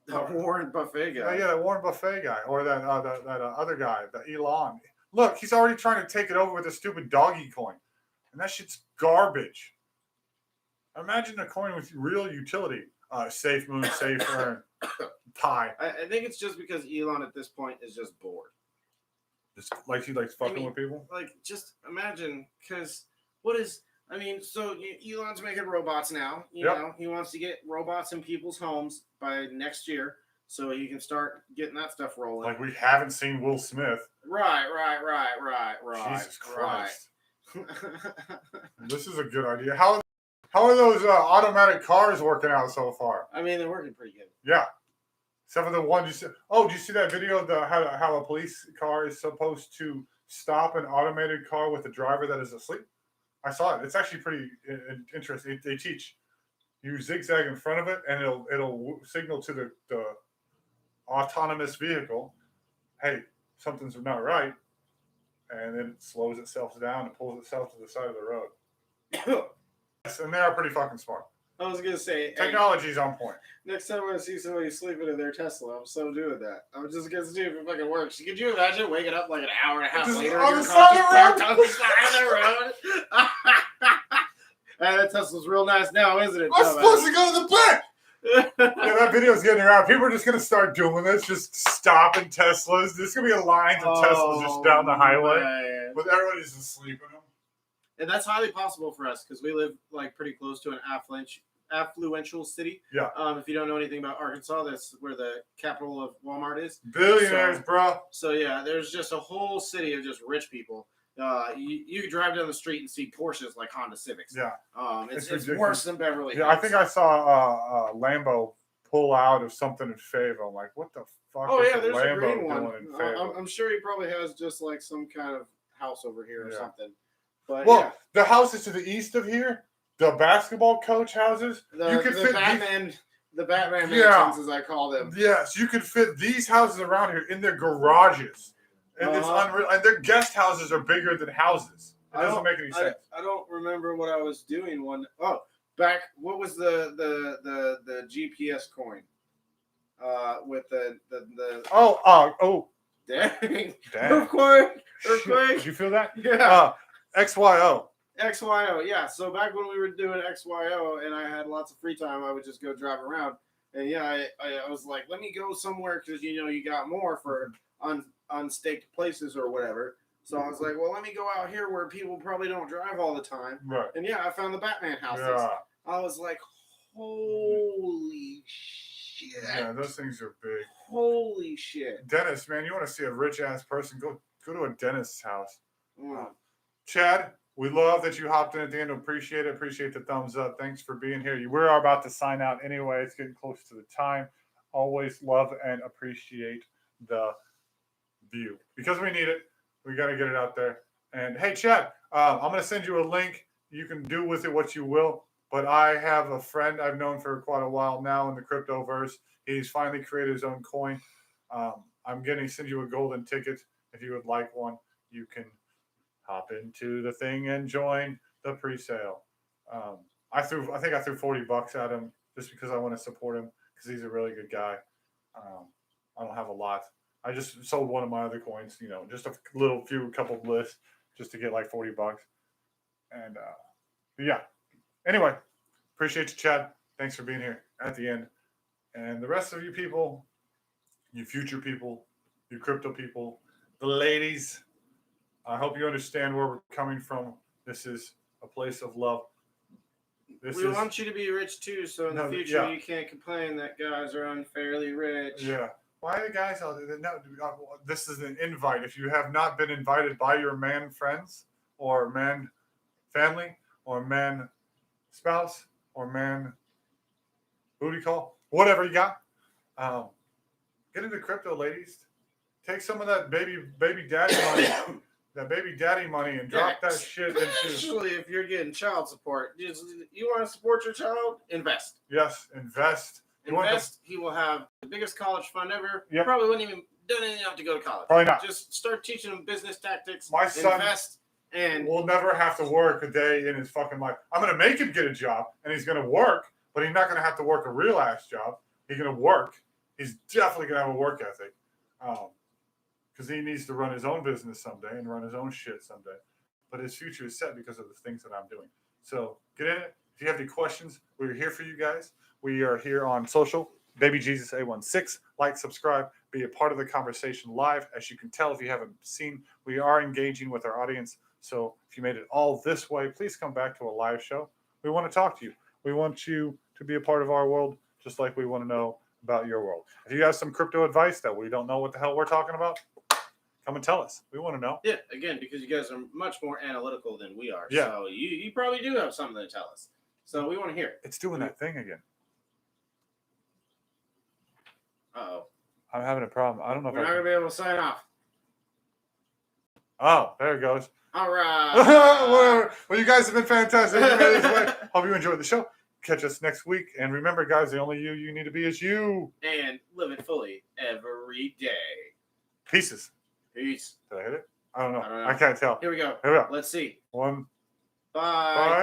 The Warren Buffett guy. Yeah, that Warren Buffett guy. Or that other guy, the Elon. Look, he's already trying to take it over with a stupid doggy coin. And that shit's garbage. Imagine a coin with real utility. Safe Moon, Safearn, Pi. I think it's just because Elon at this point is just bored. Just like he likes fucking with people? Like, just imagine, because so Elon's making robots now. You know, he wants to get robots in people's homes by next year so he can start getting that stuff rolling. Like we haven't seen Will Smith. Right. Jesus Christ. This is a good idea. How are those automatic cars working out so far? I mean, they're working pretty good. Yeah. Except for the one you said. Oh, do you see that video of how a police car is supposed to stop an automated car with a driver that is asleep? I saw it. It's actually pretty interesting. They teach you zigzag in front of it, and it'll signal to the autonomous vehicle, hey, something's not right, and then it slows itself down and pulls itself to the side of the road. Yes, and they are pretty fucking smart. I was gonna say technology's on point. Next time I see somebody sleeping in their Tesla, I'm so doing that. I'm just gonna see if it fucking works. Could you imagine waking up like an hour and a half later on the side of the road? And that Tesla's real nice now, isn't it? I'm supposed to go to the bank. Yeah, that video's getting around. People are just gonna start doing this, just stopping Teslas. There's gonna be a line of Teslas just down the highway, but everybody's asleep in them. And that's highly possible for us because we live like pretty close to an affluential city. Yeah. If you don't know anything about Arkansas, that's where the capital of Walmart is. Billionaires, bro. So yeah, there's just a whole city of just rich people. You could drive down the street and see Porsches like Honda Civics. Yeah. It's worse than Beverly Hills. Yeah, I think I saw Lambo pull out of something in Fayetteville. I'm like, what the fuck is there's Lambo a green one. doing in Fayetteville? I'm sure he probably has just like some kind of house over here or something. But the houses to the east of here, the basketball coach houses, you could fit the Batman mansions, as I call them. Yes, you could fit these houses around here in their garages. And it's unreal. And their guest houses are bigger than houses. It doesn't make any sense. I don't remember what I was doing what was the GPS coin? With the dang. Earthquake. Did you feel that? Yeah. XYO, yeah. So back when we were doing XYO and I had lots of free time, I would just go drive around. And I was like, let me go somewhere because you got more for unstaked places or whatever. So I was like, well, let me go out here where people probably don't drive all the time. Right. And I found the Batman houses. Yeah. I was like, holy shit. Yeah, those things are big. Holy shit. Dennis, man, you want to see a rich ass person? Go to a dentist's house. Chad, we love that you hopped in at the end. Appreciate it. Appreciate the thumbs up. Thanks for being here. We're about to sign out anyway. It's getting close to the time. Always love and appreciate the view because we need it. We got to get it out there. And hey, Chad, I'm going to send you a link. You can do with it what you will. But I have a friend I've known for quite a while now in the cryptoverse. He's finally created his own coin. I'm going to send you a golden ticket. If you would like one, you can hop into the thing and join the pre-sale. I think I threw $40 at him just because I want to support him because he's a really good guy. I don't have a lot. I just sold one of my other coins, just a couple bliss just to get like $40. And yeah. Anyway, appreciate you, Chad. Thanks for being here at the end. And the rest of you people, you future people, you crypto people, the ladies, I hope you understand where we're coming from. This is a place of love. We want you to be rich too, so in the future you can't complain that guys are unfairly rich. Yeah. Why are the guys out there? No, this is an invite. If you have not been invited by your man friends or man family or man spouse or man booty call, whatever you got, get into crypto, ladies. Take some of that baby daddy money. that baby daddy money and drop that shit into. Especially if you're getting child support. You want to support your child? Invest. Yes, invest. Invest. He will have the biggest college fund ever. Yep. Probably wouldn't even done anything enough to go to college. Probably not. Just start teaching him business tactics. My son invest and will never have to work a day in his fucking life. I'm going to make him get a job, and he's going to work, but he's not going to have to work a real ass job. He's going to work. He's definitely going to have a work ethic. Because he needs to run his own business someday and run his own shit someday. But his future is set because of the things that I'm doing. So get in it. If you have any questions, we're here for you guys. We are here on social, BabyJesus816. Like, subscribe, be a part of the conversation live. As you can tell, if you haven't seen, we are engaging with our audience. So if you made it all this way, please come back to a live show. We want to talk to you. We want you to be a part of our world, just like we want to know about your world. If you have some crypto advice that we don't know what the hell we're talking about, come and tell us. We want to know. Yeah, again, because you guys are much more analytical than we are. Yeah. So you probably do have something to tell us. So we want to hear it. It's doing that thing again. Uh-oh. I'm having a problem. I don't know if We're not going to be able to sign off. Oh, there it goes. All right. Well, you guys have been fantastic. You made it this way. Hope you enjoyed the show. Catch us next week. And remember, guys, the only you need to be is you. And live it fully every day. Pieces. Peace. Did I hit it? I don't know. I don't know. I can't tell. Here we go. Here we go. Let's see. 1. Bye. Bye.